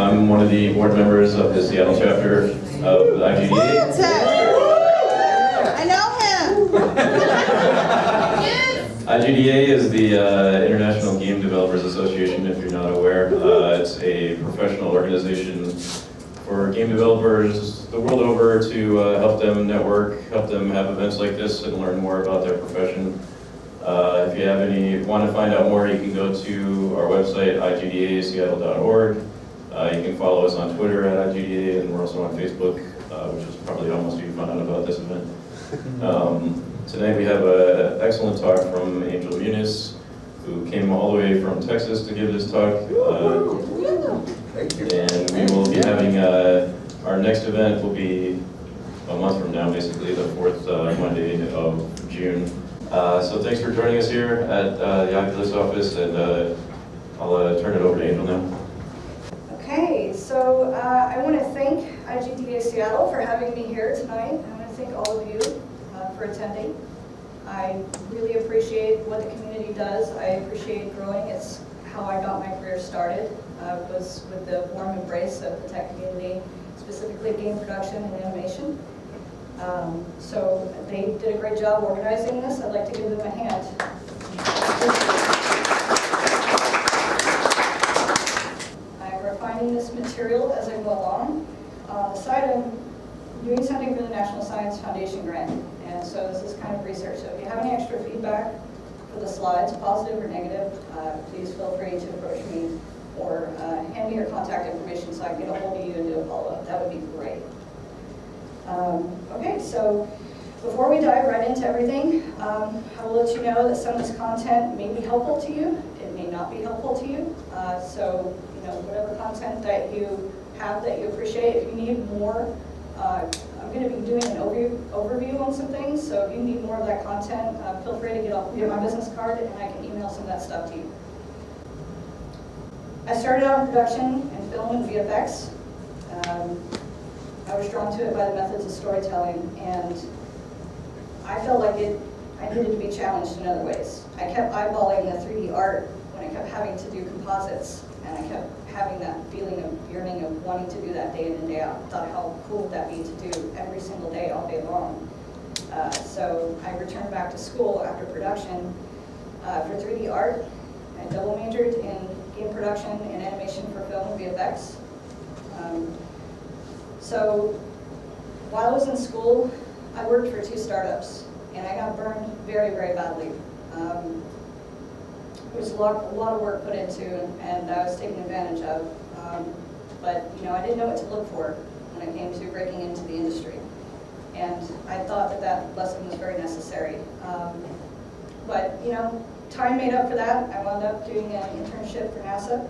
I'm one of the board members of the Seattle chapter of the IGDA. I know him! IGDA is the International Game Developers Association, if you're not aware. It's a professional organization for game developers the world over to help them network, help them have events like this and learn more about their profession. If you want to find out more, you can go to our website, igdaseattle.org. You can follow us on Twitter at IGDA, and we're also on Facebook, which is probably almost you found out about this event. Tonight we have an excellent talk from Angel Muniz, who came all the way from Texas to give this talk. Thank you. And we will be having, our next event will be a month from now, basically, the fourth Monday of June. So thanks for joining us here at the Oculus office, and I'll turn it over to Angel now. Okay, so I want to thank IGDA Seattle for having me here tonight. I want to thank all of you for attending. I really appreciate what the community does. I appreciate growing. It's how I got my career started, was with the warm embrace of the tech community, specifically game production and animation. So they did a great job organizing this. I'd like to give them a hand. I'm refining this material as I go along. On the side, I'm doing something for the National Science Foundation grant, and so this is kind of research. So if you have any extra feedback for the slides, positive or negative, please feel free to approach me or hand me your contact information so I can get a hold of you and do a follow-up. That would be great. Okay, so before we dive right into everything, I will let you know that some of this content may be helpful to you. It may not be helpful to you. So, whatever content that you have that you appreciate, if you need more, I'm going to be doing an overview on some things. So if you need more of that content, feel free to get my business card and I can email some of that stuff to you. I started out in production in film and VFX. I was drawn to it by the methods of storytelling, and I felt like I needed to be challenged in other ways. I kept eyeballing the 3D art when I kept having to do composites, and I kept having that feeling of yearning of wanting to do that day in and day out. I thought, how cool would that be to do every single day, all day long? So I returned back to school after production for 3D art. I double majored in game production and animation for film and VFX. So while I was in school, I worked for 2 startups, and I got burned very, very badly. There was a lot of work put into, and I was taken advantage of. But I didn't know what to look for when it came to breaking into the industry, and I thought that lesson was very necessary. But time made up for that. I wound up doing an internship for NASA.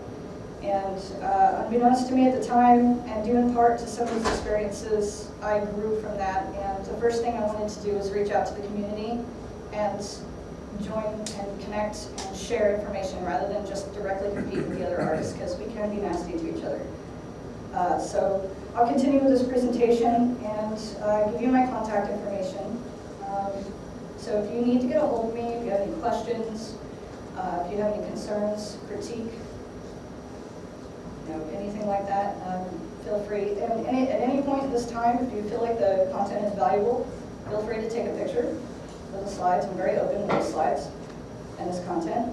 And unbeknownst to me at the time, and due in part to some of these experiences, I grew from that. And the first thing I wanted to do was reach out to the community and join and connect and share information rather than just directly compete with the other artists, because we can be nasty to each other. So I'll continue with this presentation and give you my contact information. So if you need to get a hold of me, if you have any questions, if you have any concerns, critique, anything like that, feel free. And at any point at this time, if you feel like the content is valuable, feel free to take a picture of the slides. I'm very open with the slides and this content.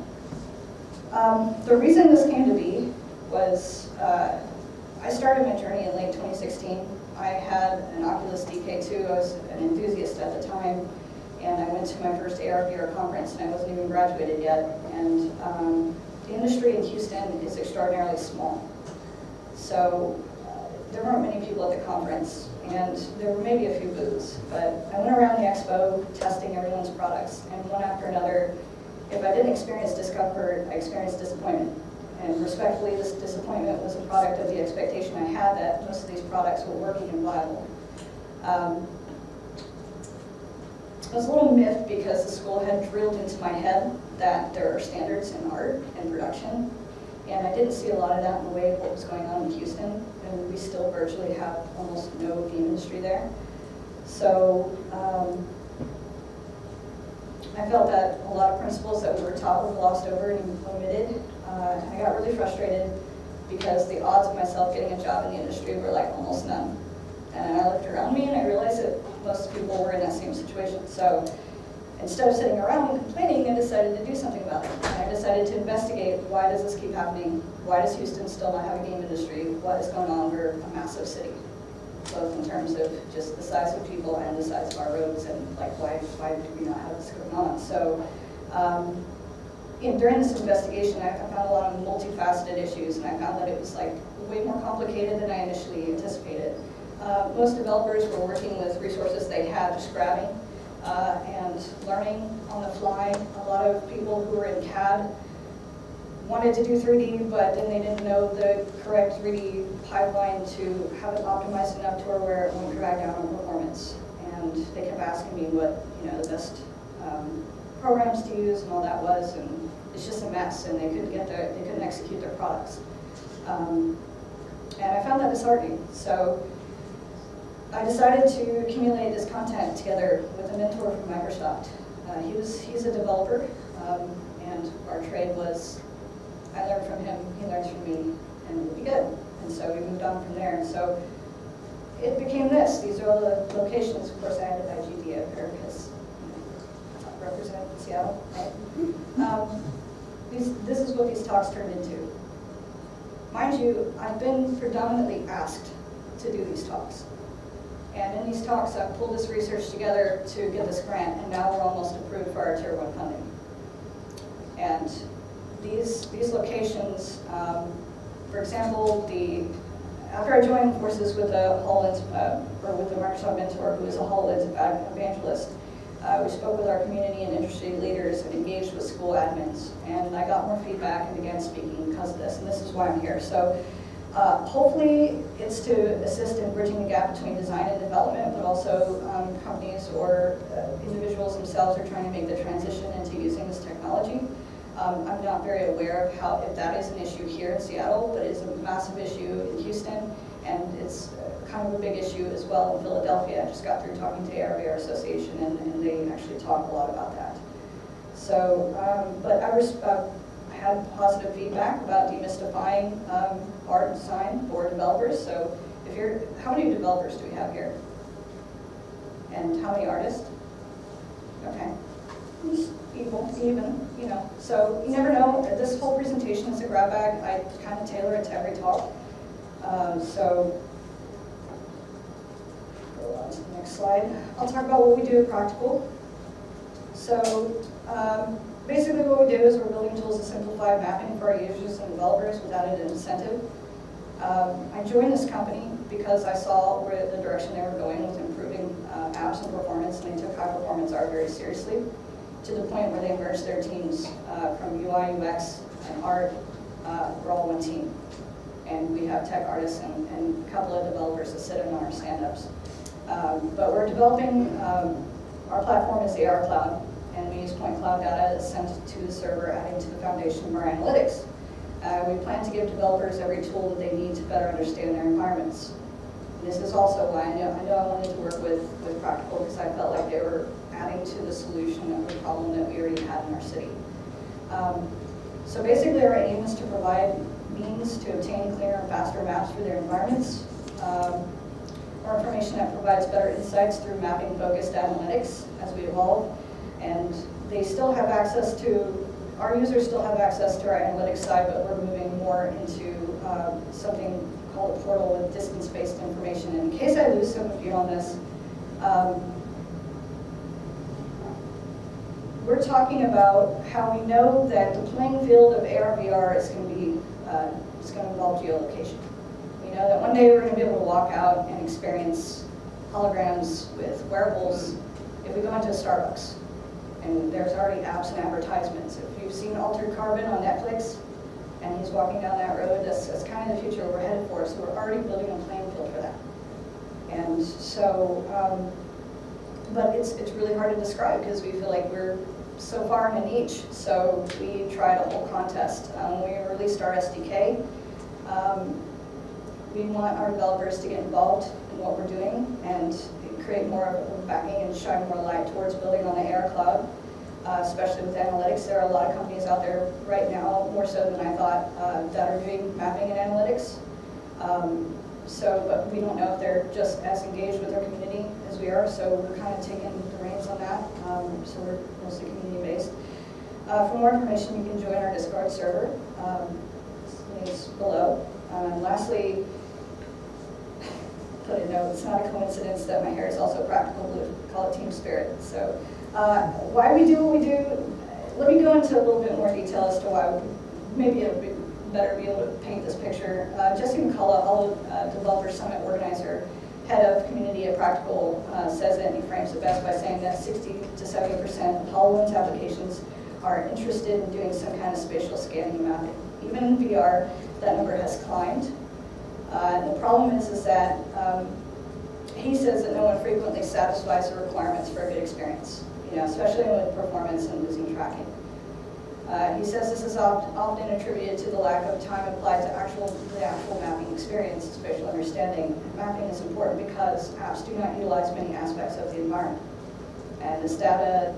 The reason this came to be was I started my journey in late 2016. I had an Oculus DK2. I was an enthusiast at the time, and I went to my first AR/VR conference, and I wasn't even graduated yet. And the industry in Houston is extraordinarily small. So there weren't many people at the conference, and there were maybe a few booths. But I went around the expo testing everyone's products, and one after another, if I didn't experience discomfort, I experienced disappointment. And respectfully, this disappointment was a product of the expectation I had that most of these products were working and viable. I was a little miffed because the school had drilled into my head that there are standards in art and production, and I didn't see a lot of that in the way of what was going on in Houston, and we still virtually have almost no game industry there. So I felt that a lot of principles that we were taught were glossed over and omitted. I got really frustrated. because the odds of myself getting a job in the industry were like almost none. And I looked around me and I realized that most people were in that same situation. So instead of sitting around and complaining, I decided to do something about it. And I decided to investigate, why does this keep happening? Why does Houston still not have a game industry? What is going on? We're a massive city, both in terms of just the size of people and the size of our roads, and like why do we not have this going on? So during this investigation, I found a lot of multifaceted issues, and I found that it was like way more complicated than I initially anticipated. Most developers were working with resources they had, just grabbing and learning on the fly. A lot of people who were in CAD wanted to do 3D, but then they didn't know the correct 3D pipeline to have it optimized enough to where it won't drag down on performance. And they kept asking me what the best programs to use and all that was, and it's just a mess, and they couldn't execute their products. And I found that disheartening. So I decided to accumulate this content together with a mentor from Microsoft. He's a developer, and our trade was, I learned from him, he learns from me, and it would be good. And so we moved on from there. And so it became this. These are all the locations. Of course, I added IGDA up here because I represent Seattle. Right? This is what these talks turned into. Mind you, I've been predominantly asked to do these talks. And in these talks, I've pulled this research together to get this grant, and now we're almost approved for our Tier 1 funding. And these locations, for example, after I joined forces with the with the Microsoft mentor, who is a HoloLens evangelist, we spoke with our community and industry leaders and engaged with school admins. And I got more feedback and began speaking because of this, and this is why I'm here. So hopefully it's to assist in bridging the gap between design and development, but also companies or individuals themselves are trying to make the transition into using this technology. I'm not very aware of if that is an issue here in Seattle, but it's a massive issue in Houston, and it's kind of a big issue as well in Philadelphia. I just got through talking to ARVR Association, and they actually talk a lot about that. So, but I had positive feedback about demystifying art and design for developers. So, how many developers do we have here? And how many artists? Okay. Even, So you never know. This whole presentation is a grab bag. I kind of tailor it to every talk. So go on to the next slide. I'll talk about what we do at Practical. So basically what we do is we're building tools to simplify mapping for our users and developers without an incentive. I joined this company because I saw where the direction they were going with improving apps and performance, and they took high performance art very seriously, to the point where they merged their teams from UI, UX, and art. We're all one team. And we have tech artists and a couple of developers that sit in on our stand-ups. But we're developing, our platform is the AR Cloud, and we use point cloud data that's sent to the server, adding to the foundation of our analytics. We plan to give developers every tool that they need to better understand their environments. And this is also why I know I wanted to work with Practical, because I felt like they were adding to the solution of the problem that we already had in our city. So basically our aim is to provide means to obtain clearer and faster maps for their environments, or information that provides better insights through mapping-focused analytics as we evolve. And they still have access to, our users still have access to our analytics side, but we're moving more into something called a portal with distance-based information. And in case I lose some of you on this, we're talking about how we know that the playing field of AR/VR is going to involve geolocation. We know that one day we're going to be able to walk out and experience holograms with wearables if we go into a Starbucks. And there's already apps and advertisements. If you've seen Altered Carbon on Netflix, and he's walking down that road, that's kind of the future we're headed for. So we're already building a playing field for that. And so, but it's really hard to describe because we feel like we're so far in a niche. So we tried a whole contest. We released our SDK. We want our developers to get involved in what we're doing and create more of a backing and shine more light towards building on the AR Cloud. especially with analytics. There are a lot of companies out there right now, more so than I thought, that are doing mapping and analytics. But we don't know if they're just as engaged with their community as we are, so we're kind of taking the reins on that. So we're mostly community-based. For more information, you can join our Discord server. It's below. Lastly, put a note, it's not a coincidence that my hair is also practical blue. Call it team spirit. So why we do what we do, let me go into a little bit more detail as to why maybe it would be better be able to paint this picture. Jesse McCullough, Developer Summit organizer, head of community at Practical, says it, and he frames it best by saying that 60 to 70% of HoloLens applications are interested in doing some kind of spatial scanning and mapping. Even in VR, that number has climbed. The problem is that he says that no one frequently satisfies the requirements for a good experience, especially with performance and losing tracking. He says this is often attributed to the lack of time applied to the actual mapping experience, spatial understanding. Mapping is important because apps do not utilize many aspects of the environment. And this data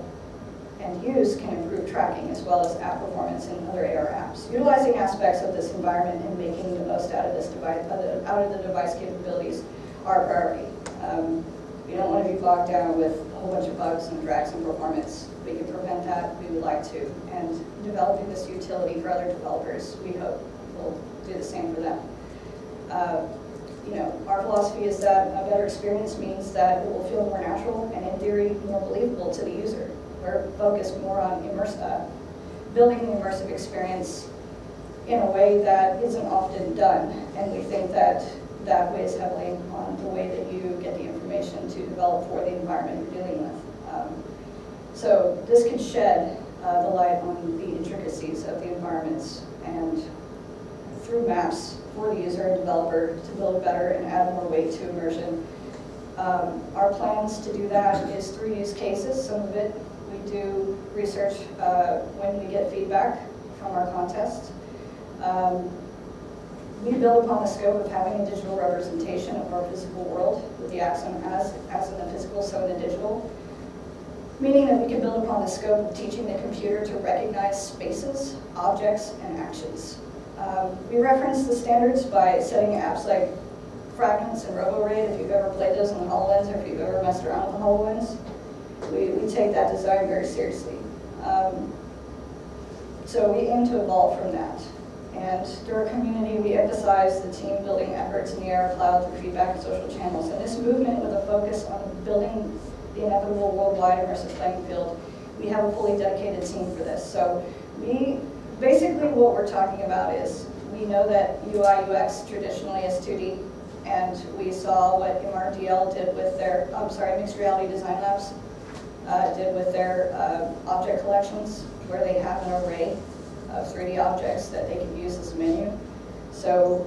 and use can improve tracking as well as app performance in other AR apps. Utilizing aspects of this environment and making the most out of this device, out of the device capabilities are a priority. We don't want to be bogged down with a whole bunch of bugs and drags in performance. We can prevent that, we would like to. And developing this utility for other developers, we hope will do the same for them. Our philosophy is that a better experience means that it will feel more natural and in theory more believable to the user. We're focused more on building the immersive experience in a way that isn't often done. And we think that that weighs heavily on the way that you get the information to develop for the environment you're dealing with. So this can shed the light on the intricacies of the environments and through maps for the user and developer to build better and add more weight to immersion. Our plans to do that is through use cases. Some of it we do research when we get feedback from our contest. We build upon the scope of having a digital representation of our physical world with the accent as in the physical, so in the digital. Meaning that we can build upon the scope of teaching the computer to recognize spaces, objects, and actions. We reference the standards by setting apps like Fragments and RoboRaid, if you've ever played those on the HoloLens or if you've ever messed around with the HoloLens. We take that design very seriously. So we aim to evolve from that. And through our community, we emphasize the team building efforts in the AR cloud through feedback and social channels. And this movement with a focus on building the inevitable worldwide immersive playing field, we have a fully dedicated team for this. So basically what we're talking about is we know that UI UX traditionally is 2D, and we saw what MRDL did with their, Mixed Reality Design Labs did with their object collections, where they have an array of 3D objects that they can use as a menu. So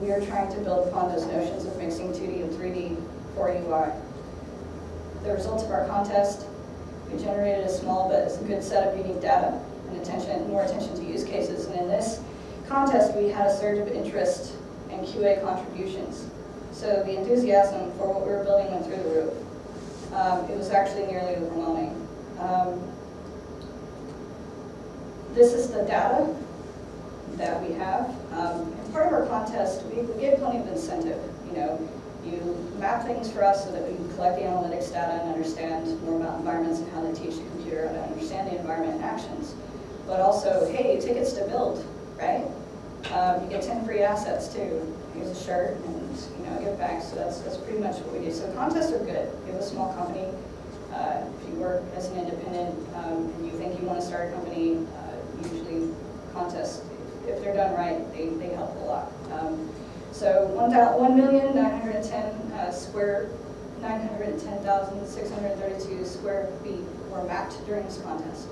we are trying to build upon those notions of mixing 2D and 3D for UI. The results of our contest, we generated a small but good set of unique data and more attention to use cases. And in this contest, we had a surge of interest and QA contributions. So the enthusiasm for what we were building went through the roof. It was actually nearly overwhelming. This is the data that we have. And part of our contest, we gave plenty of incentive. You map things for us so that we can collect the analytics data and understand more about environments and how to teach the computer how to understand the environment and actions. But also, hey, tickets to build, right? You get 10 free assets too. Here's a shirt and gift bags. So that's pretty much what we do. So contests are good. If you have a small company, if you work as an independent and you think you want to start a company, usually contests, if they're done right, they help a lot. So 910,632 square feet were mapped during this contest.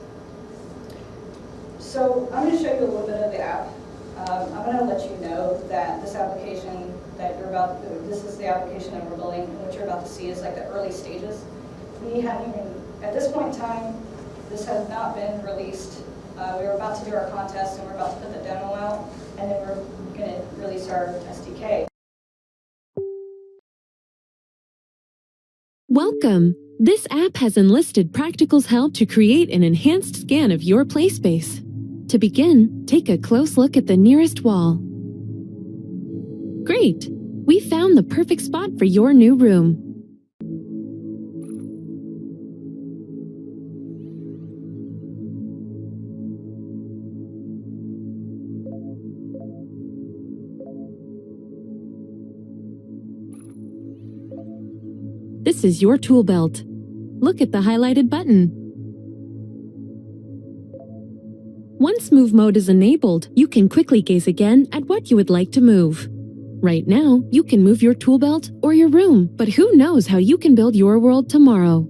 So I'm going to show you a little bit of the app. I'm going to let you know that this application that this is the application that we're building, and what you're about to see is like the early stages. We hadn't even, at this point in time, this has not been released. We were about to do our contest and we're about to put the demo out, and then we're going to release our SDK. Welcome! This app has enlisted Practical's help to create an enhanced scan of your play space. To begin, take a close look at the nearest wall. Great! We found the perfect spot for your new room. This is your tool belt. Look at the highlighted button. Once move mode is enabled, you can quickly gaze again at what you would like to move. Right now, you can move your tool belt or your room, but who knows how you can build your world tomorrow.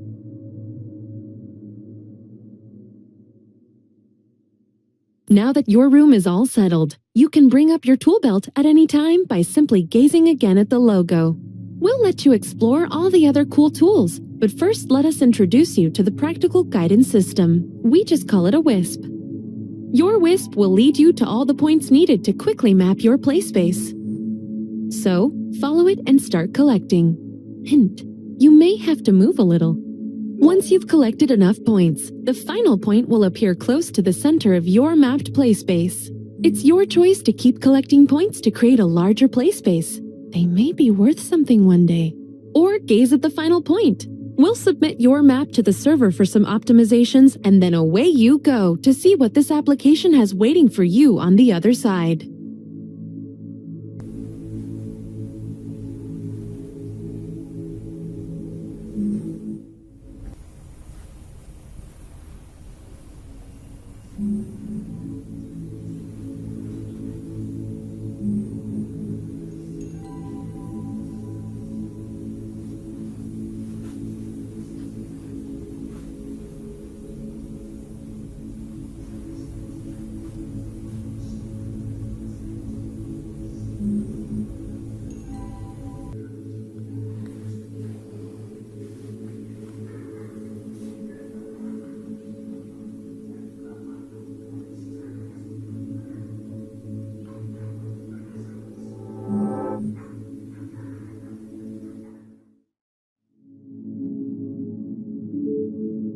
Now that your room is all settled, you can bring up your tool belt at any time by simply gazing again at the logo. We'll let you explore all the other cool tools, but first let us introduce you to the practical guidance system. We just call it a WISP. Your WISP will lead you to all the points needed to quickly map your play space. So, follow it and start collecting. Hint, you may have to move a little. Once you've collected enough points, the final point will appear close to the center of your mapped play space. It's your choice to keep collecting points to create a larger play space. They may be worth something one day. Or gaze at the final point. We'll submit your map to the server for some optimizations, and then away you go to see what this application has waiting for you on the other side.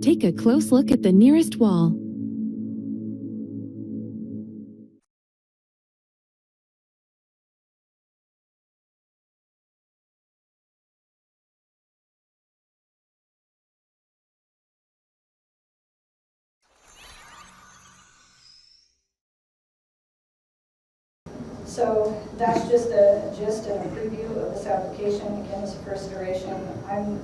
Take a close look at the nearest wall. So that's just a gist and a preview of this application. Again, it's the first iteration. I'm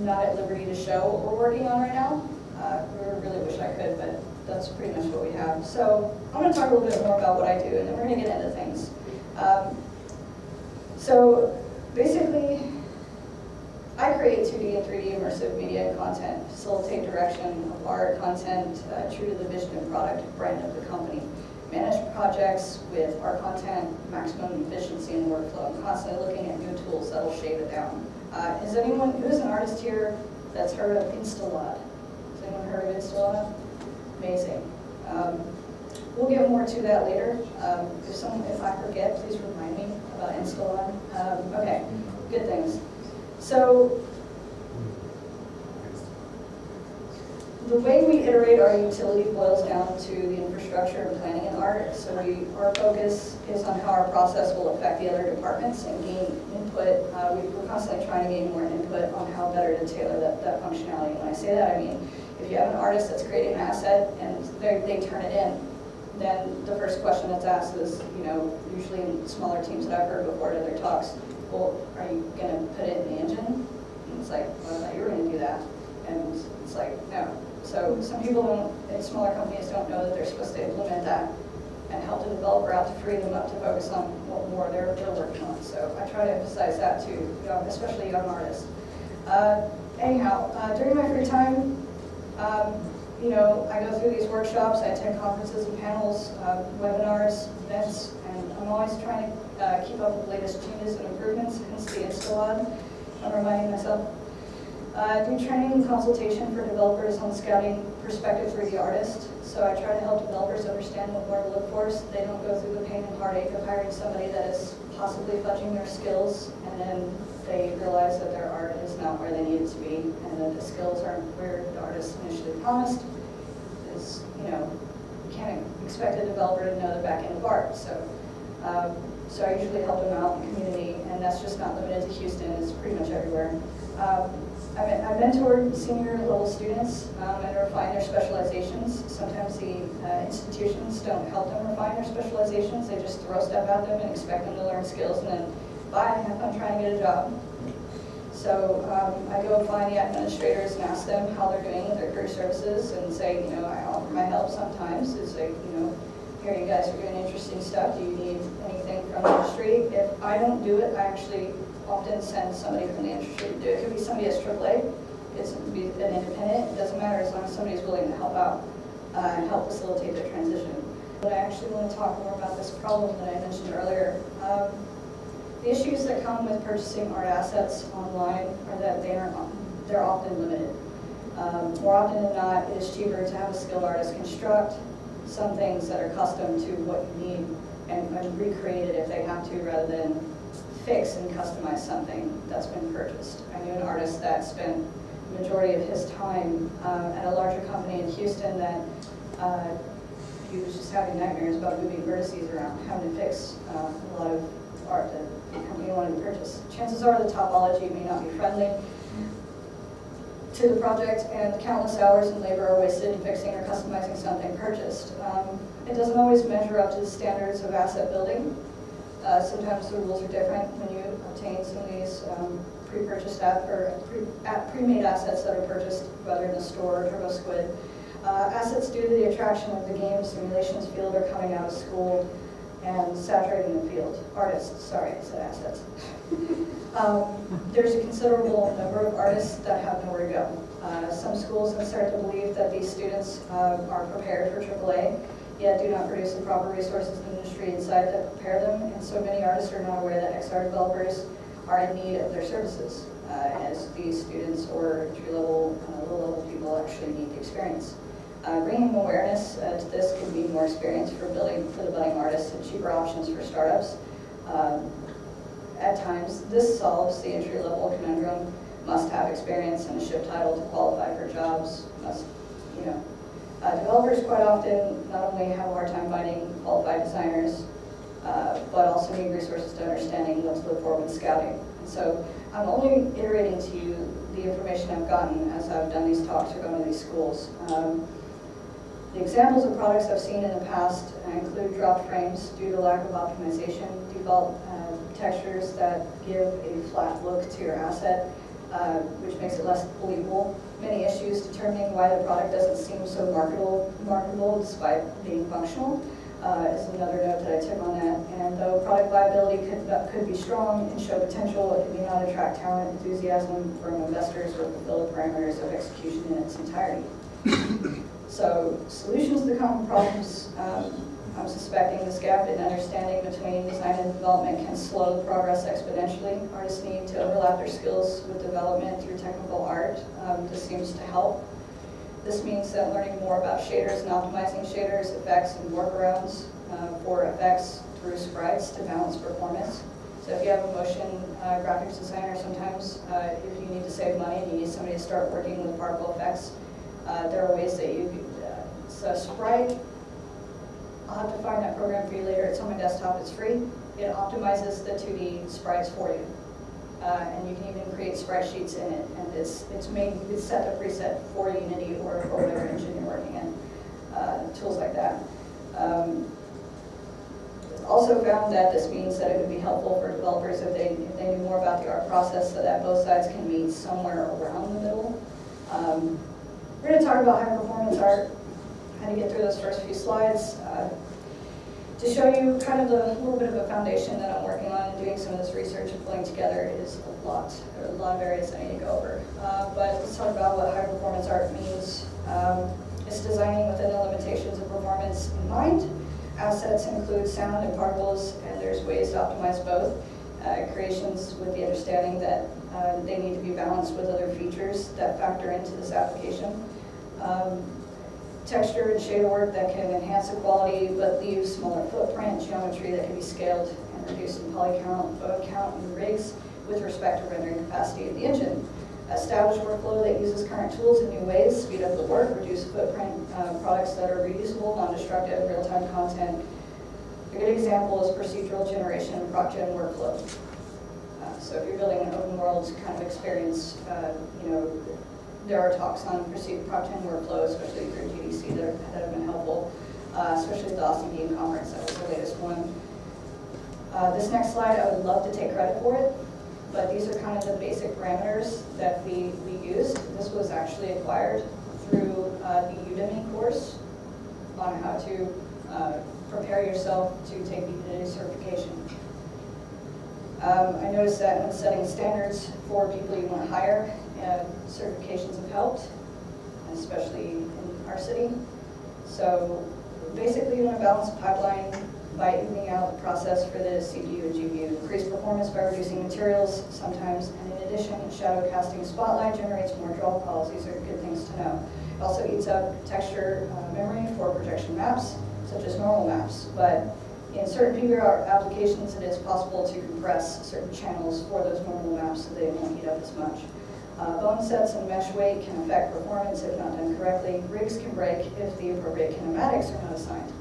not at liberty to show what we're working on right now. I really wish I could, but that's pretty much what we have. So I'm going to talk a little bit more about what I do, and then we're going to get into things. So basically, I create 2D and 3D immersive media and content, facilitate direction of art, content, true to the vision and product brand of the company. Manage projects with our content, maximum efficiency in the workflow. I'm constantly looking at new tools that'll shave it down. Is anyone, who's an artist here that's heard of Instalad? Has anyone heard of Instalad? Amazing. We'll get more to that later. If I forget, please remind me about Instalad. Okay, good things. So, the way we iterate our utility boils down to the infrastructure and planning and art. So our focus is on how our process will affect the other departments and gain input. We're constantly trying to gain more input on how better to tailor that functionality. When I say that, I mean, if you have an artist that's creating an asset and they turn it in, then the first question that's asked is, usually in smaller teams that I've heard before at other talks, well, are you going to put it in the engine? And it's like, well, I thought you were going to do that. And it's like, no. So some people in smaller companies don't know that they're supposed to implement that and help the developer out to free them up to focus on what more they're working on. So I try to emphasize that to especially young artists. Anyhow, during my free time, I go through these workshops, I attend conferences and panels, webinars, events, and I'm always trying to keep up with the latest changes and improvements, hence the Instalad. I'm reminding myself. Do training and consultation for developers on scouting perspective for the artist. So I try to help developers understand what more to look for so they don't go through the pain and heartache of hiring somebody that is possibly fudging their skills, and then they realize that their art is not where they need it to be, and that the skills aren't where the artist initially promised. Is, you know, you can't expect a developer to know the back end of art. So I usually help them out in the community, and that's just not limited to Houston, it's pretty much everywhere. I mentor senior level students and refine their specializations. Sometimes the institutions don't help them refine their specializations. They just throw stuff at them and expect them to learn skills, and then bye, have fun trying to get a job. So I go find the administrators and ask them how they're doing with their career services, and say, you know, I offer my help sometimes. It's like, you know, here you guys are doing interesting stuff. Do you need anything from the industry? If I don't do it, I actually often send somebody from the industry to do it. It could be somebody at AAA, it could be an independent, it doesn't matter as long as somebody's willing to help out and help facilitate their transition. But I actually want to talk more about this problem that I mentioned earlier. The issues that come with purchasing art assets online are that they're often limited. More often than not, it is cheaper to have a skilled artist construct some things that are custom to what you need and recreate it if they have to, rather than fix and customize something that's been purchased. I knew an artist that spent the majority of his time at a larger company in Houston that he was just having nightmares about moving vertices around, having to fix a lot of art that the company wanted to purchase. Chances are the topology may not be friendly to the project, and countless hours and labor are wasted in fixing or customizing something purchased. It doesn't always measure up to the standards of asset building. Sometimes the rules are different when you obtain some of these pre-purchased pre-made assets that are purchased, whether in a store or Turbo Squid. Assets due to the attraction of the game simulations field are coming out of school and saturating the field. Artists, sorry, I said assets. There's a considerable number of artists that have nowhere to go. Some schools have started to believe that these students are prepared for AAA, yet do not produce the proper resources in the industry inside that prepare them, and so many artists are not aware that XR developers are in need of their services, as these students or entry-level, low-level people actually need the experience. Bringing awareness to this can be more experience for the budding artists and cheaper options for startups. At times, this solves the entry-level conundrum. Must have experience and a ship title to qualify for jobs. Developers quite often not only have a hard time finding qualified designers, but also need resources to understanding what to look for when scouting. And so I'm only iterating to you the information I've gotten as I've done these talks or gone to these schools. The examples of products I've seen in the past include drop frames due to lack of optimization, default textures that give a flat look to your asset, which makes it less believable. Many issues determining why the product doesn't seem so marketable despite being functional is another note that I took on that. And though product viability could be strong and show potential, it could not attract talent, enthusiasm from investors or fulfill the parameters of execution in its entirety. So solutions to the common problems, I'm suspecting this gap in understanding between design and development can slow the progress exponentially. Artists need to overlap their skills with development through technical art. This seems to help. This means that learning more about shaders and optimizing shaders, effects, and workarounds for effects through sprites to balance performance. So if you have a motion graphics designer, sometimes if you need to save money and you need somebody to start working with particle effects, there are ways that you could, so Sprite, I'll have to find that program for you later. It's on my desktop, it's free. It optimizes the 2D sprites for you. And you can even create sprite sheets in it. And it's set to preset for Unity or for whatever engine you're working in. Tools like that. Also found that this means that it would be helpful for developers if they knew more about the art process so that both sides can meet somewhere around the middle. We're going to talk about high performance art, how to get through those first few slides. To show you kind of the little bit of a foundation that I'm working on and doing some of this research and pulling together is a lot. There are a lot of areas I need to go over. But let's talk about what high performance art means. It's designing within the limitations of performance in mind. Assets include sound and particles, and there's ways to optimize both. Creations with the understanding that they need to be balanced with other features that factor into this application. Texture and shader work that can enhance the quality but leave smaller footprint, geometry that can be scaled and reducing poly count, bone count, and rigs with respect to rendering capacity of the engine. Establish workflow that uses current tools in new ways, speed up the work, reduce footprint, products that are reusable, non-destructive, real-time content. A good example is procedural generation and proc-gen workflow. So if you're building an open world kind of experience, there are talks on proc-gen workflow, especially through GDC, that have been helpful, especially the Austin Game Conference. That was the latest one. This next slide, I would love to take credit for it, but these are kind of the basic parameters that we used. This was actually acquired through the Udemy course on how to prepare yourself to take the IGDA certification. I noticed that when setting standards for people you want to hire, certifications have helped, especially in our city. So basically you want to balance the pipeline by evening out the process for the CPU and GPU. Increase performance by reducing materials sometimes, and in addition, shadow casting spotlight generates more draw calls. These are good things to know. It also eats up texture memory for projection maps, such as normal maps, but in certain PBR applications, it is possible to compress certain channels for those normal maps so they won't eat up as much. Bone sets and mesh weight can affect performance if not done correctly. Rigs can break if the appropriate kinematics are not assigned.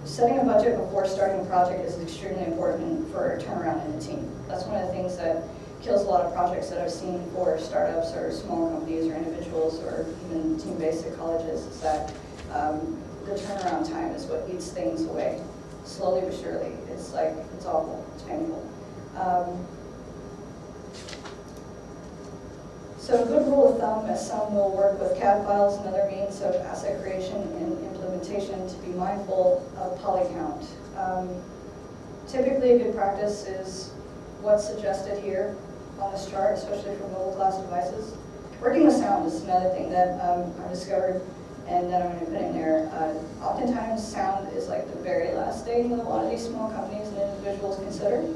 Setting a budget before starting a project is extremely important for a turnaround in a team. That's one of the things that kills a lot of projects that I've seen for startups or small companies or individuals or even team-based at colleges, is that the turnaround time is what eats things away, slowly but surely. It's awful, it's painful. So a good rule of thumb is some will work with CAD files and other means of asset creation and implementation to be mindful of poly count. Typically a good practice is what's suggested here on this chart, especially for mobile class devices. Working with sound is another thing that I discovered and that I'm going to put in there. Oftentimes sound is like the very last thing that a lot of these small companies and individuals consider.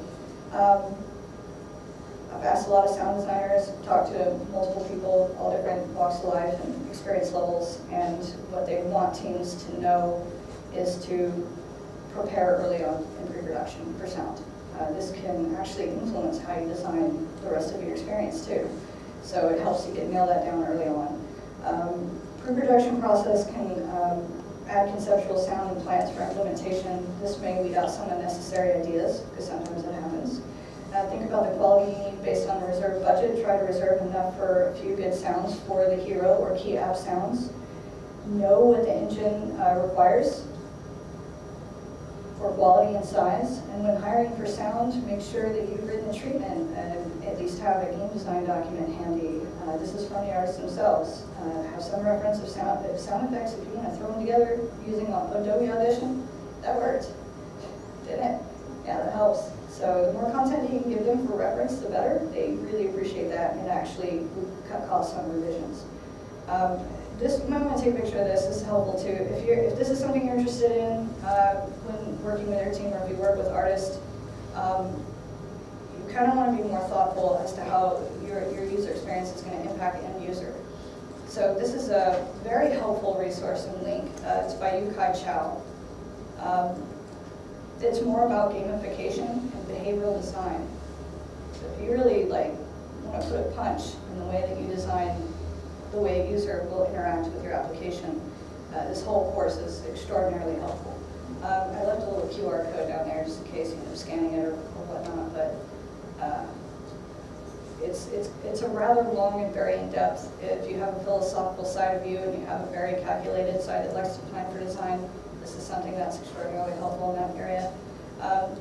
I've asked a lot of sound designers, talked to multiple people, all different walks of life and experience levels, and what they want teams to know is to prepare early on in pre-production for sound. This can actually influence how you design the rest of your experience too. So it helps you nail that down early on. Pre-production process can add conceptual sound and plans for implementation. This may weed out some unnecessary ideas, because sometimes that happens. Think about the quality you need based on the reserved budget. Try to reserve enough for a few good sounds for the hero or key app sounds. Know what the engine requires for quality and size. And when hiring for sound, make sure that you've written the treatment and at least have a game design document handy. This is from the artists themselves. Have some reference of sound effects. If you want to throw them together using Adobe Audition, that worked, didn't it? Yeah, that helps. So the more content you can give them for reference, the better. They really appreciate that and actually cut costs on revisions. You might want to take a picture of this. This is helpful too. If this is something you're interested in when working with your team, or if you work with artists, you kind of want to be more thoughtful as to how your user experience is going to impact the end user. So this is a very helpful resource and link. It's by Yu-Kai Chow. It's more about gamification and behavioral design. So if you really want to put a punch in the way that you design the way a user will interact with your application, this whole course is extraordinarily helpful. I left a little QR code down there just in case you end up scanning it or whatnot, but it's a rather long and very in-depth. If you have a philosophical side of you and you have a very calculated side that likes to plan for design, this is something that's extraordinarily helpful in that area.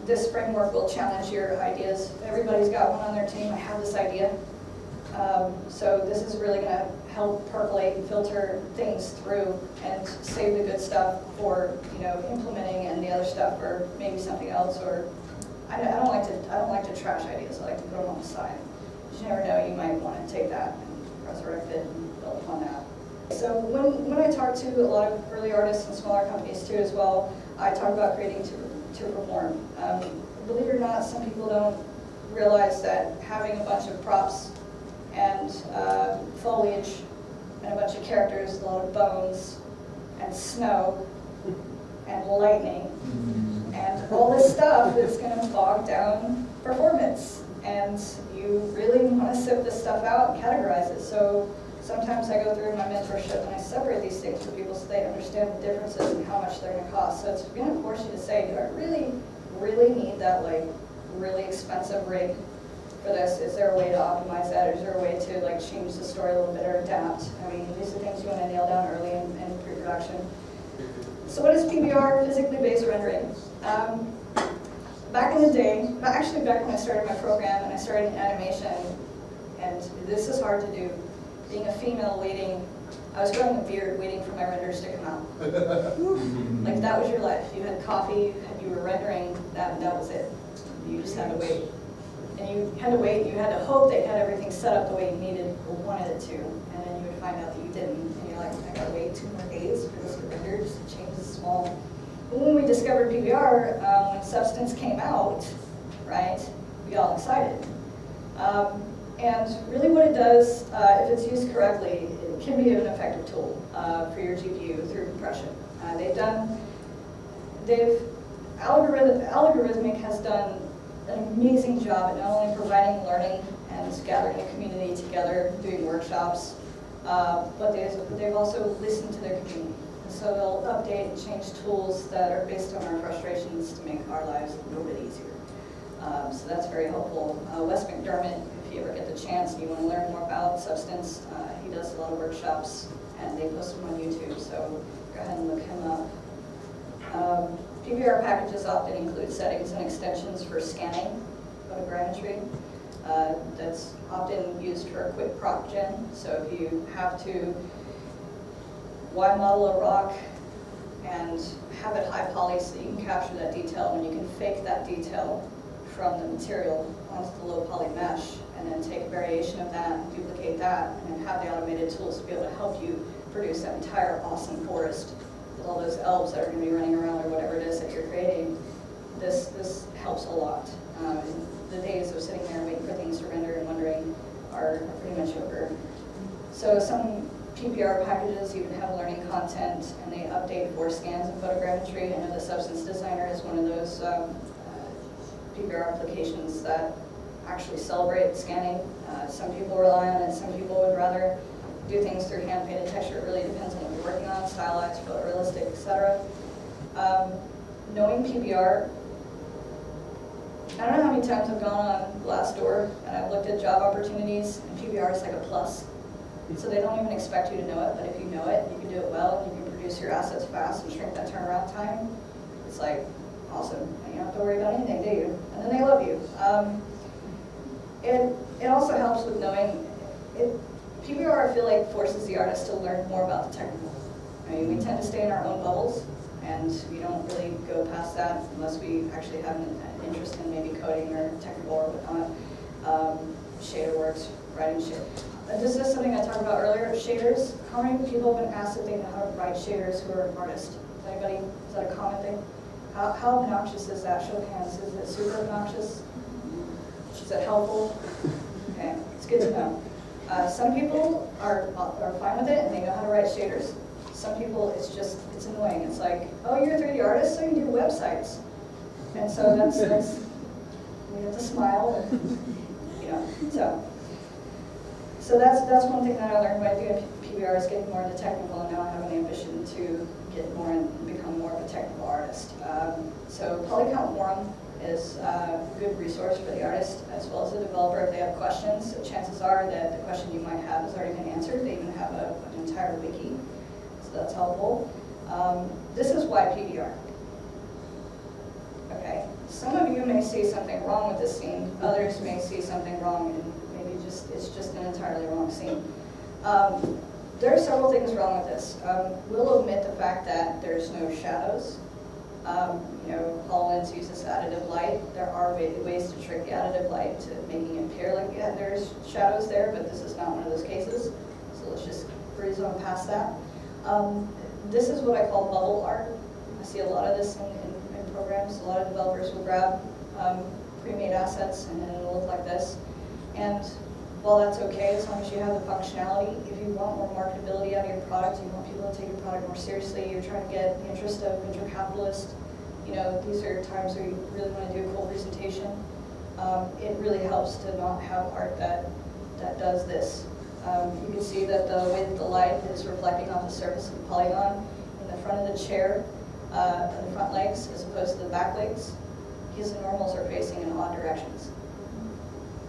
This framework will challenge your ideas. Everybody's got one on their team. I have this idea. So this is really going to help percolate and filter things through and save the good stuff for implementing, and the other stuff for maybe something else. Or I don't like to trash ideas. I like to put them on the side. You never know, you might want to take that and resurrect it and build upon that. So when I talk to a lot of early artists and smaller companies too as well, I talk about creating to perform. Believe it or not, some people don't realize that having a bunch of props and foliage and a bunch of characters, a lot of bones and snow and lightning And all this stuff is going to bog down performance. And you really want to sift this stuff out and categorize it. So sometimes I go through my mentorship and I separate these things for people so they understand the differences and how much they're going to cost. So it's going to force you to say, do I really need that like really expensive rig for this? Is there a way to optimize that? Is there a way to like change the story a little bit or adapt? I mean, these are things you want to nail down early in pre-production. So what is PBR, physically based rendering? Back in the day, actually back when I started my program and I started in animation, and this is hard to do, being a female waiting, I was growing a beard waiting for my renders to come out. Like that was your life. You had coffee, you were rendering, that was it. You just had to wait. And you had to wait, you had to hope that you had everything set up the way you needed or wanted it to, and then you would find out that you didn't, and you're like, I gotta wait 2 more days for this to render, just to change the small. But when we discovered PBR, when Substance came out, right, we got all excited. And really what it does, if it's used correctly, it can be an effective tool for your GPU through compression. Algorithmic has done an amazing job at not only providing learning and gathering a community together, doing workshops, but they've also listened to their community. And so they'll update and change tools that are based on our frustrations to make our lives a little bit easier. So that's very helpful. Wes McDermott, if you ever get the chance and you want to learn more about Substance, he does a lot of workshops and they post them on YouTube, so go ahead and look him up. PBR packages often include settings and extensions for scanning photogrammetry. That's often used for a quick prop gen. So if you have to wide model a rock and have it high poly so that you can capture that detail, and you can fake that detail from the material onto the low poly mesh, and then take a variation of that and duplicate that, and then have the automated tools to be able to help you produce that entire awesome forest with all those elves that are going to be running around or whatever it is that you're creating. This helps a lot. The days of sitting there waiting for things to render and wondering are pretty much over. So some PBR packages even have learning content, and they update for scans and photogrammetry. I know the Substance Designer is one of those PBR applications that actually celebrate scanning. Some people rely on it, some people would rather do things through hand-painted texture. It really depends on what you're working on, stylized, photorealistic, etc. Knowing PBR, I don't know how many times I've gone on Glassdoor and I've looked at job opportunities, and PBR is like a plus. So they don't even expect you to know it, but if you know it, you can do it well, and you can produce your assets fast and shrink that turnaround time. It's like awesome, and you don't have to worry about anything, do you? And then they love you. It also helps with knowing, PBR I feel like forces the artist to learn more about the technical. I mean, we tend to stay in our own bubbles, and we don't really go past that unless we actually have an interest in maybe coding or technical or whatnot. Shader works, writing shader. This is something I talked about earlier, shaders. How many people have been asked if they know how to write shaders who are artists? Is anybody, is that a common thing? How obnoxious is that? Show of hands. Is it super obnoxious? Is it helpful? Okay, it's good to know. Some people are fine with it and they know how to write shaders. Some people, it's annoying. It's like, oh, you're a 3D artist, so you do websites. And so that's you have to smile, and, you know, so that's one thing that I learned by doing PBR is getting more into technical, and now I have an ambition to get more and become more of a technical artist. So Polycount Forum is a good resource for the artist as well as the developer if they have questions. So chances are that the question you might have has already been answered. They even have an entire wiki, so that's helpful. This is why PBR. Okay, some of you may see something wrong with this scene. Others may see something wrong, and maybe it's just an entirely wrong scene. There are several things wrong with this. We'll omit the fact that there's no shadows. You know, HoloLens uses additive light. There are ways to trick the additive light to making it appear like there's shadows there, but this is not one of those cases. So let's just breeze on past that. This is what I call bubble art. I see a lot of this in programs. A lot of developers will grab pre-made assets and then it'll look like this. And while that's okay, as long as you have the functionality, if you want more marketability out of your product, you want people to take your product more seriously, you're trying to get the interest of venture capitalists, you know, these are times where you really want to do a cool presentation. It really helps to not have art that does this. You can see that the way that the light is reflecting off the surface of the polygon in the front of the chair, the front legs as opposed to the back legs, because the normals are facing in odd directions.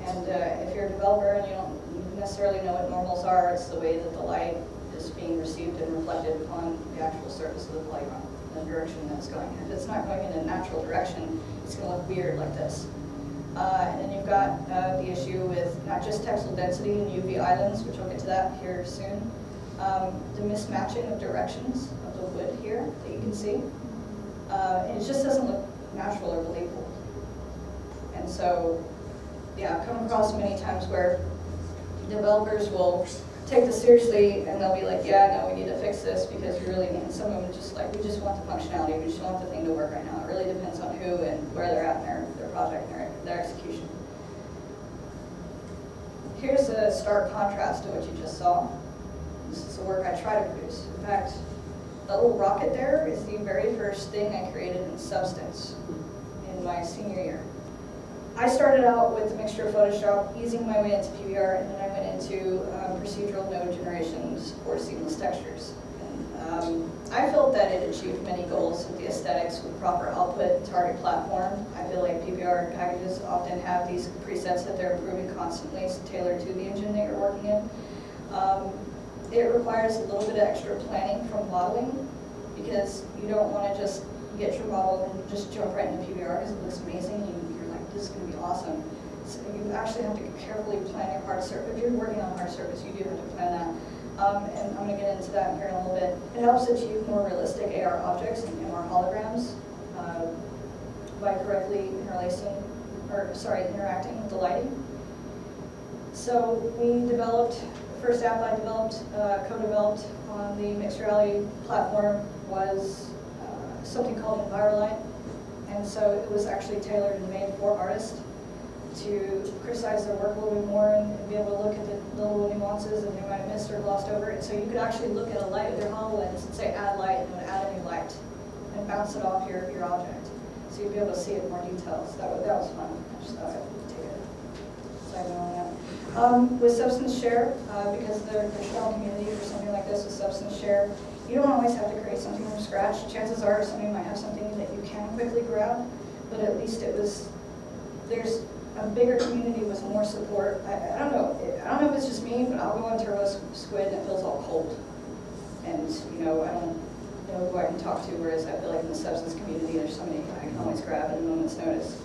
And if you're a developer and you don't necessarily know what normals are, it's the way that the light is being received and reflected upon the actual surface of the polygon, the direction that it's going. If it's not going in a natural direction, it's going to look weird like this. And then you've got the issue with not just textile density and UV islands, which I'll get to that here soon. The mismatching of directions of the wood here that you can see. And it just doesn't look natural or believable. And so, yeah, I've come across many times where developers will take this seriously and they'll be like, yeah, no, we need to fix this because we really need, and some of them just like, we just want the functionality, we just want the thing to work right now. It really depends on who and where they're at in their project and their execution. Here's a stark contrast to what you just saw. This is the work I try to produce. In fact, that little rocket there is the very first thing I created in Substance in my senior year. I started out with a mixture of Photoshop, easing my way into PBR, and then I went into procedural node generations for seamless textures. And, I felt that it achieved many goals with the aesthetics with proper output, target platform. I feel like PBR packages often have these presets that they're improving constantly, tailored to the engine that you're working in. It requires a little bit of extra planning from modeling because you don't want to just get your model and just jump right into PBR because it looks amazing. You're like, this is going to be awesome. So you actually have to carefully plan your hard surface. If you're working on hard surface, you do have to plan that. And I'm going to get into that here in a little bit. It helps achieve more realistic AR objects and more holograms by correctly interacting with the lighting. So we developed, the first app I developed, co-developed on the mixed reality platform was something called EnviroLight. And so it was actually tailored and made for artists to criticize their work a little bit more and be able to look at the little nuances that they might have missed or glossed over. And so you could actually look at a light with your HoloLens and say add light, and it would add a new light and bounce it off your object. So you'd be able to see it in more details. That was fun. I just thought I'd take a side note on that. With Substance Share, because there's a strong community for something like this with Substance Share, you don't always have to create something from scratch. Chances are somebody might have something that you can quickly grab, but at least there's a bigger community with more support. I don't know if it's just me, but I'll go on Turbo Squid and it feels all cold. And I don't know who I can talk to, whereas I feel like in the Substance community there's somebody I can always grab at a moment's notice.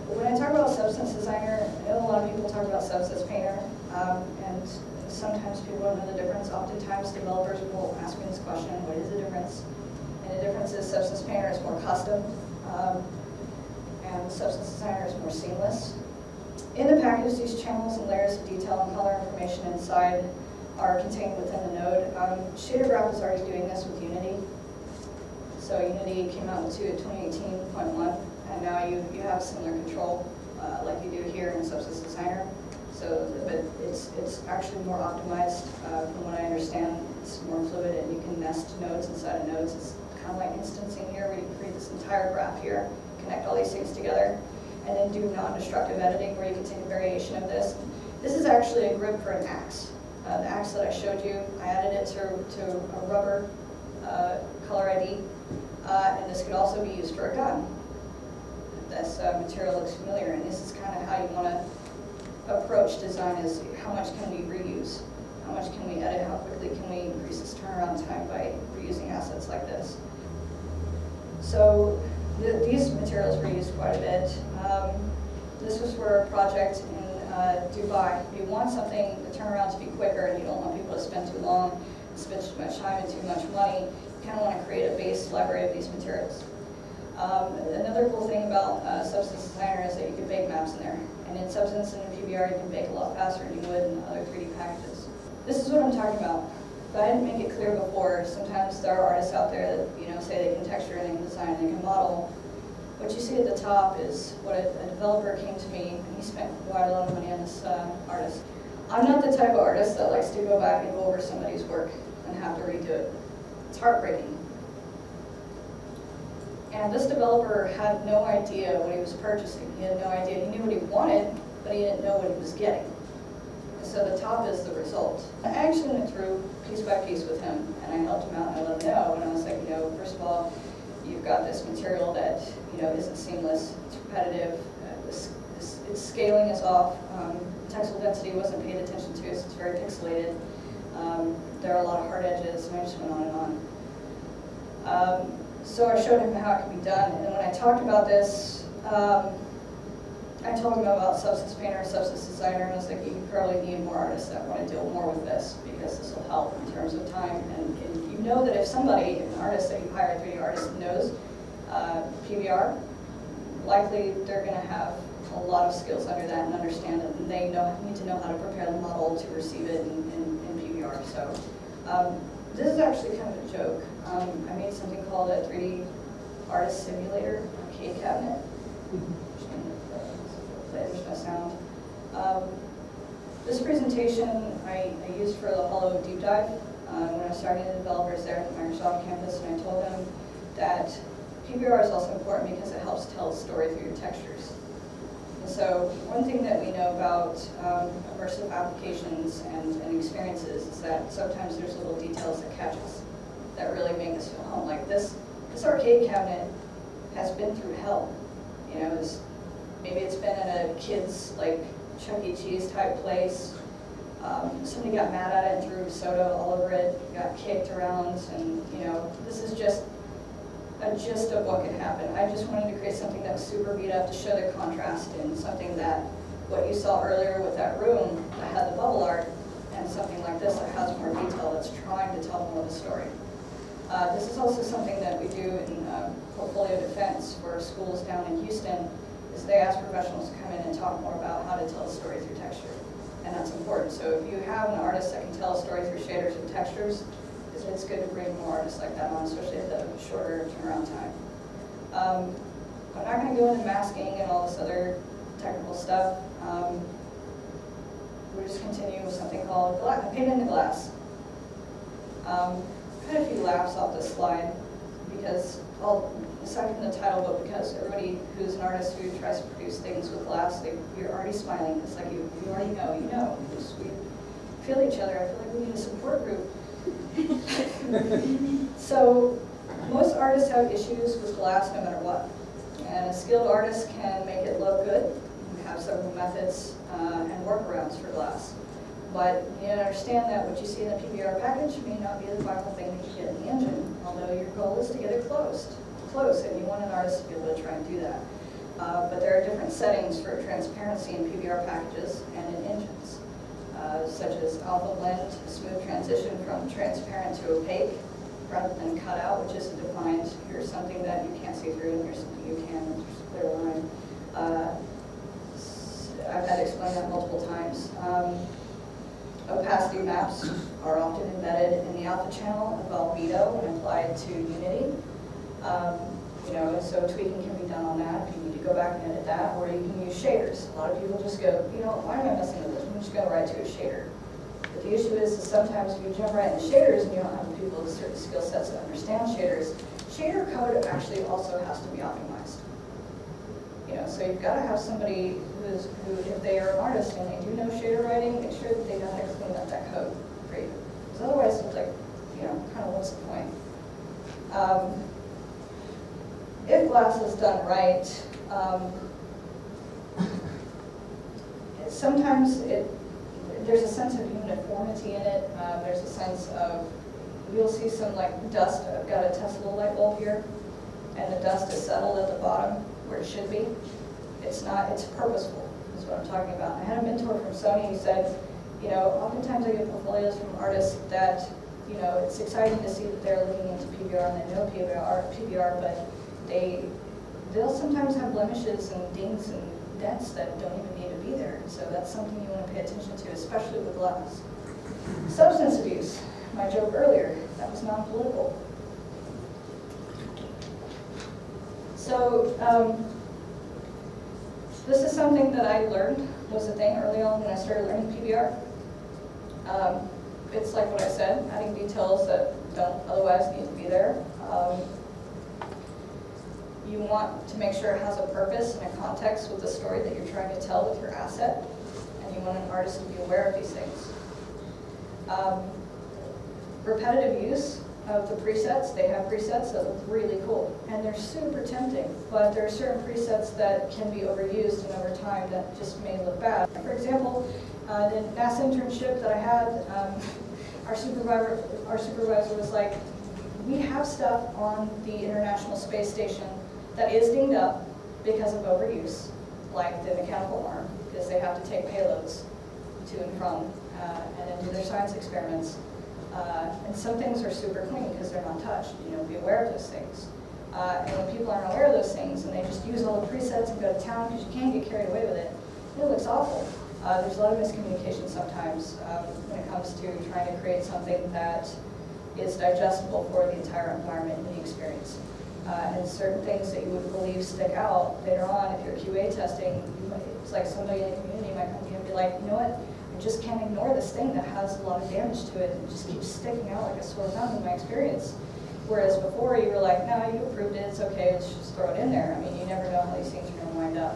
But when I talk about Substance Designer, I know a lot of people talk about Substance Painter, and sometimes people don't know the difference. Oftentimes developers will ask me this question, what is the difference? And the difference is Substance Painter is more custom, and Substance Designer is more seamless. In the package, these channels and layers of detail and color information inside are contained within the node. Shader Graph is already doing this with Unity. So Unity came out with 2018.1, and now you have similar control like you do here in Substance Designer. So, but it's actually more optimized from what I understand. It's more fluid, and you can nest nodes inside of nodes. It's kind of like instancing here, where you create this entire graph here, connect all these things together, and then do non-destructive editing where you can take a variation of this. This is actually a grip for an axe. The axe that I showed you, I added it to a rubber color ID, and this could also be used for a gun. This material looks familiar, and this is kind of how you want to approach design is how much can we reuse? How much can we edit? How quickly can we increase this turnaround time by reusing assets like this? So these materials were used quite a bit. This was for a project in Dubai. If you want something, the turnaround to be quicker, and you don't want people to spend too long, spend too much time and too much money, you kind of want to create a base library of these materials. Another cool thing about Substance Designer is that you can bake maps in there. And in Substance and in PBR, you can bake a lot faster than you would in other 3D packages. This is what I'm talking about. If I didn't make it clear before, sometimes there are artists out there that say they can texture and they can design and they can model. What you see at the top is what a developer came to me, and he spent quite a lot of money on this artist. I'm not the type of artist that likes to go back and go over somebody's work and have to redo it. It's heartbreaking. And this developer had no idea what he was purchasing. He had no idea. He knew what he wanted, but he didn't know what he was getting. And so the top is the result. I actually went through piece by piece with him, and I helped him out, and I let him know. And I was like, first of all, you've got this material that isn't seamless. It's repetitive. Its scaling is off. Texel density wasn't paid attention to, so it's very pixelated. There are a lot of hard edges, and I just went on and on. So I showed him how it could be done, and when I talked about this, I told him about Substance Painter, Substance Designer, and I was like, you probably need more artists that want to deal more with this, because this will help in terms of time. And you know that if somebody, an artist that you hire, a 3D artist, knows PBR, likely they're going to have a lot of skills under that and understand it, and they need to know how to prepare the model to receive it in PBR. So this is actually kind of a joke. I made something called a 3D artist simulator arcade cabinet. There's no sound. This presentation I used for the Holo deep dive when I was starting the developers there at the Microsoft campus, and I told them that PBR is also important because it helps tell a story through your textures. And so one thing that we know about immersive applications and experiences is that sometimes there's little details that catch us, that really make us feel home. Like this arcade cabinet has been through hell. Maybe it's been in a kid's like Chuck E. Cheese type place. Somebody got mad at it and threw soda all over it, got kicked around, and this is just a gist of what could happen. I just wanted to create something that was super beat up to show the contrast, and something that what you saw earlier with that room that had the bubble art, and something like this that has more detail, that's trying to tell more of the story. This is also something that we do in portfolio defense for schools down in Houston. Is they ask professionals to come in and talk more about how to tell a story through texture, and that's important. So if you have an artist that can tell a story through shaders and textures, it's good to bring more artists like that on, especially at the shorter turnaround time. I'm not going to go into masking and all this other technical stuff. We'll just continue with something called paint in the glass. I had a few laughs off this slide because, aside from the title, but because everybody who's an artist who tries to produce things with glass, you're already smiling. It's like you already know. We feel each other. I feel like we need a support group. So most artists have issues with glass no matter what. And a skilled artist can make it look good. We have several methods and workarounds for glass. But you understand that what you see in the PBR package may not be the final thing that you get in the engine, although your goal is to get it close, and you want an artist to be able to try and do that. But there are different settings for transparency in PBR packages and in engines, such as alpha blend, a smooth transition from transparent to opaque, rather than cut out, which is defined. Here's something that you can't see through, and here's something you can, and there's a clear line. I've had to explain that multiple times. Opacity maps are often embedded in the alpha channel of albedo and applied to Unity. So tweaking can be done on that if you need to go back and edit that, or you can use shaders. A lot of people just go, why am I messing with this? I'm just going to write to a shader. But the issue is sometimes if you jump right into shaders and you don't have people with certain skill sets that understand shaders, shader code actually also has to be optimized. So you've got to have somebody who, if they are an artist and they do know shader writing, make sure that they know how to clean up that code for you. Because otherwise, it's like, kind of what's the point? If glass is done right, sometimes there's a sense of uniformity in it. There's a sense of, you'll see some like dust. I've got a Tesla light bulb here, and the dust is settled at the bottom where it should be. It's not, it's purposeful, is what I'm talking about. I had a mentor from Sony who said, oftentimes I get portfolios from artists that, it's exciting to see that they're looking into PBR and they know PBR, but they'll sometimes have blemishes and dings and dents that don't even need to be there. So that's something you want to pay attention to, especially with glass. Substance abuse, my joke earlier, that was non-political. So this is something that I learned was a thing early on when I started learning PBR. It's like what I said, adding details that don't otherwise need to be there. you want to make sure it has a purpose and a context with the story that you're trying to tell with your asset, and you want an artist to be aware of these things. Repetitive use of the presets, they have presets that look really cool, and they're super tempting, but there are certain presets that can be overused and over time that just may look bad. For example, the NASA internship that I had, our supervisor was like, we have stuff on the International Space Station that is dinged up because of overuse, like the mechanical arm, because they have to take payloads to and from, and then do their science experiments. And some things are super clean because they're not touched. Be aware of those things. And when people aren't aware of those things and they just use all the presets and go to town because you can get carried away with it, it looks awful. There's a lot of miscommunication sometimes when it comes to trying to create something that is digestible for the entire environment and the experience. And certain things that you would believe stick out later on, if you're QA testing, it's like somebody in the community might come to you and be like, you know what, I just can't ignore this thing that has a lot of damage to it. It just keeps sticking out like a sore thumb in my experience. Whereas before you were like, no, you approved it, it's okay, let's just throw it in there. I mean, you never know how these things are going to wind up.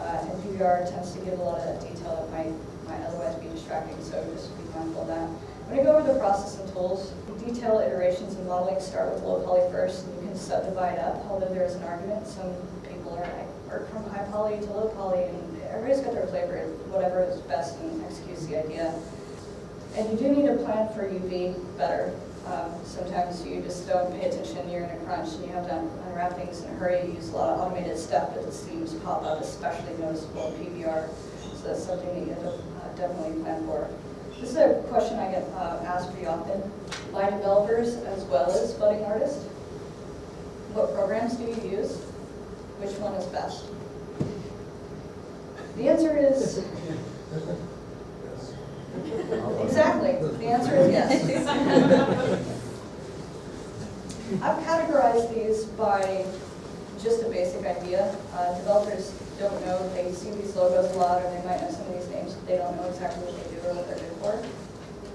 And PBR tends to give a lot of that detail that might otherwise be distracting, so just be mindful of that. When you go over the process and tools, detail iterations and modeling start with low poly first, and you can subdivide up, although there's an argument. Some people are from high poly to low poly, and everybody's got their flavor, whatever is best and executes the idea. And you do need to plan for UV better. Sometimes you just don't pay attention, you're in a crunch, and you have to unwrap things in a hurry. You use a lot of automated stuff, but the seams pop up, especially noticeable in PBR. So that's something that you have to definitely plan for. This is a question I get asked pretty often by developers as well as budding artists. What programs do you use? Which one is best? The answer is... Exactly. The answer is yes. I've categorized these by just a basic idea. Developers don't know. They see these logos a lot, or they might know some of these names, but they don't know exactly what they do or what they're good for.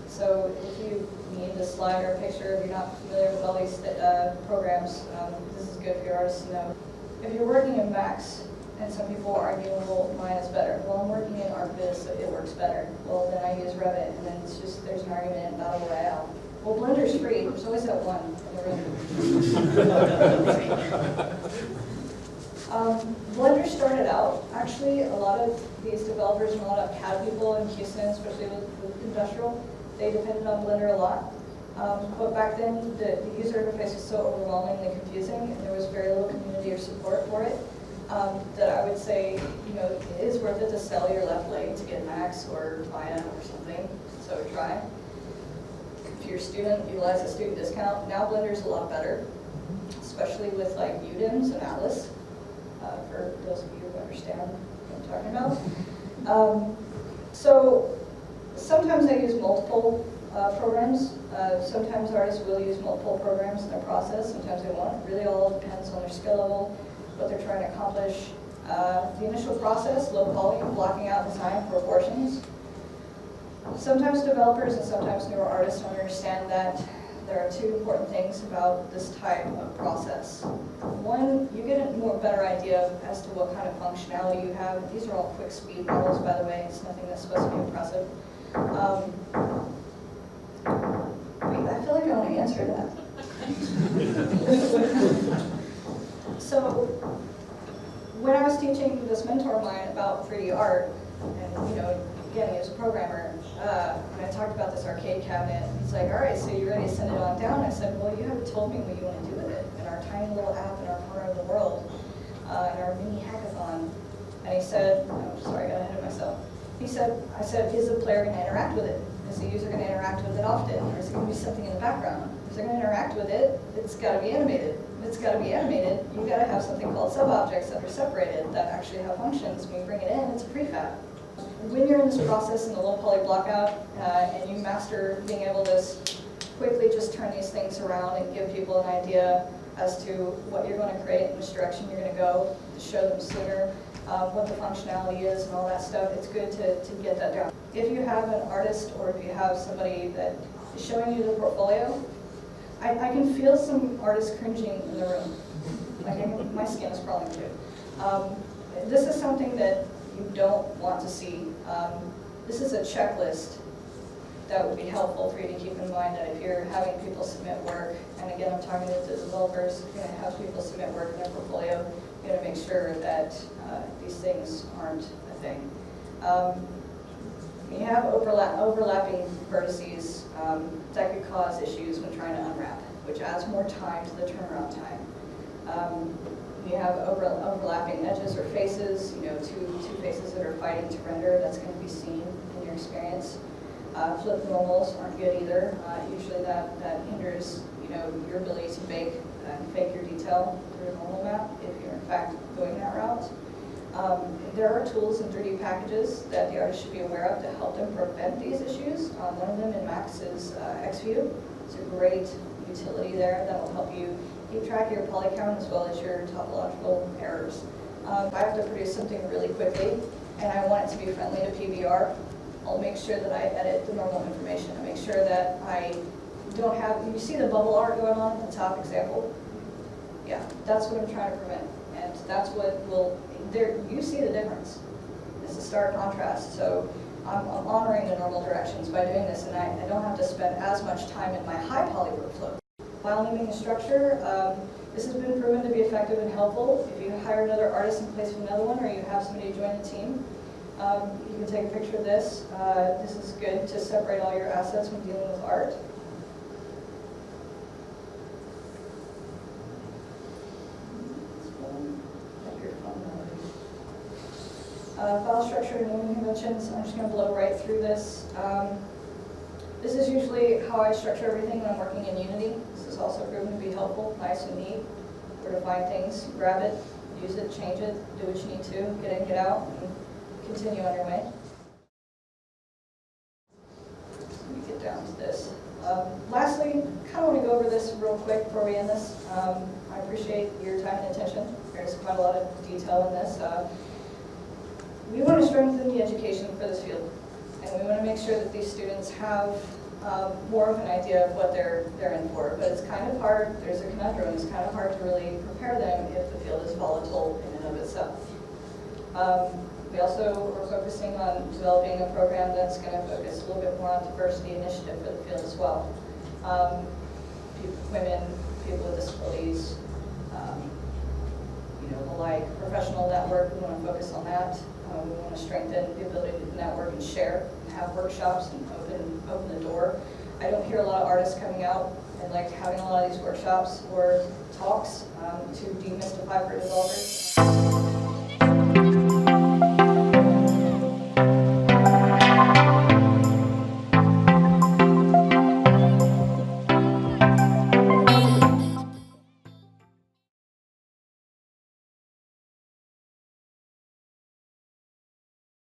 So if you need a slide or a picture, if you're not familiar with all these programs, this is good for your artists to know. If you're working in Max, and some people argue, well, mine is better. Well, I'm working in ArcViz, so it works better. Well, then I use Revit, and then it's just, there's an argument in Battle Royale. Well, Blender's free. There's always that one in the room. Blender started out, actually, a lot of these developers and a lot of CAD people in Houston, especially with industrial, they depended on Blender a lot. But back then, the user interface was so overwhelmingly confusing, and there was very little community or support for it. That I would say, it is worth it to sell your left leg to get Max or Maya or something, so try. If you're a student, utilize a student discount. Now Blender's a lot better, especially with like UDIMs and Atlas, for those of you who understand what I'm talking about. So sometimes I use multiple programs. Sometimes artists will use multiple programs in their process, sometimes they won't. It really all depends on their skill level, what they're trying to accomplish. The initial process, low poly, blocking out design proportions. Sometimes developers and sometimes newer artists don't understand that there are two important things about this type of process. One, you get a better idea as to what kind of functionality you have. These are all quick speed models, by the way. It's nothing that's supposed to be impressive. I feel like I want to answer that. So, when I was teaching this mentor of mine about 3D art, and again, he was a programmer, and I talked about this arcade cabinet, he's like, all right, so you ready to send it on down? I said, well, you haven't told me what you want to do with it in our tiny little app in our corner of the world, in our mini hackathon. And he said, oh, sorry, I got ahead of myself. I said, is the player going to interact with it? Is the user going to interact with it often? Or is it going to be something in the background? If they're going to interact with it, it's got to be animated. If it's got to be animated, you've got to have something called sub-objects that are separated that actually have functions. When you bring it in, it's a prefab. When you're in this process in the low poly blockout, and you master being able to quickly just turn these things around and give people an idea as to what you're going to create and which direction you're going to go, to show them sooner what the functionality is and all that stuff, it's good to get that down. If you have an artist or if you have somebody that is showing you the portfolio, I can feel some artists cringing in the room. My skin is crawling too. This is something that you don't want to see. This is a checklist that would be helpful for you to keep in mind, that if you're having people submit work, and again, I'm talking to the developers, you're going to have people submit work in their portfolio, you're going to make sure that these things aren't a thing. You have overlapping vertices that could cause issues when trying to unwrap, which adds more time to the turnaround time. You have overlapping edges or faces, two faces that are fighting to render. That's going to be seen in your experience. Flip normals aren't good either. Usually that hinders your ability to fake your detail through a normal map if you're in fact going that route. There are tools and 3D packages that the artist should be aware of to help them prevent these issues. One of them in Max is XView. It's a great utility there that will help you keep track of your poly count as well as your topological errors. If I have to produce something really quickly and I want it to be friendly to PBR, I'll make sure that I edit the normal information. I make sure that I don't have, you see the bubble art going on at the top example? Yeah, that's what I'm trying to prevent. And that's what will, you see the difference. It's a stark contrast. So I'm honoring the normal directions by doing this, and I don't have to spend as much time in my high poly workflow. File naming and structure, this has been proven to be effective and helpful. If you hire another artist in place of another one, or you have somebody join the team, you can take a picture of this. This is good to separate all your assets when dealing with art. File structure and naming conventions, I'm just going to blow right through this. This is usually how I structure everything when I'm working in Unity. This is also proven to be helpful, nice and neat. Where to find things, grab it, use it, change it, do what you need to, get in, get out, and continue on your way. Let me get down to this. Lastly, kind of want to go over this real quick before we end this. I appreciate your time and attention. There's quite a lot of detail in this. We want to strengthen the education for this field, and we want to make sure that these students have more of an idea of what they're in for. But it's kind of hard, there's a conundrum, it's kind of hard to really prepare them if the field is volatile in and of itself. We also are focusing on developing a program that's going to focus a little bit more on diversity initiative for the field as well. Women, people with disabilities, the like, professional network, we want to focus on that. We want to strengthen the ability to network and share, and have workshops and open the door. I don't hear a lot of artists coming out and like having a lot of these workshops or talks to demystify for developers.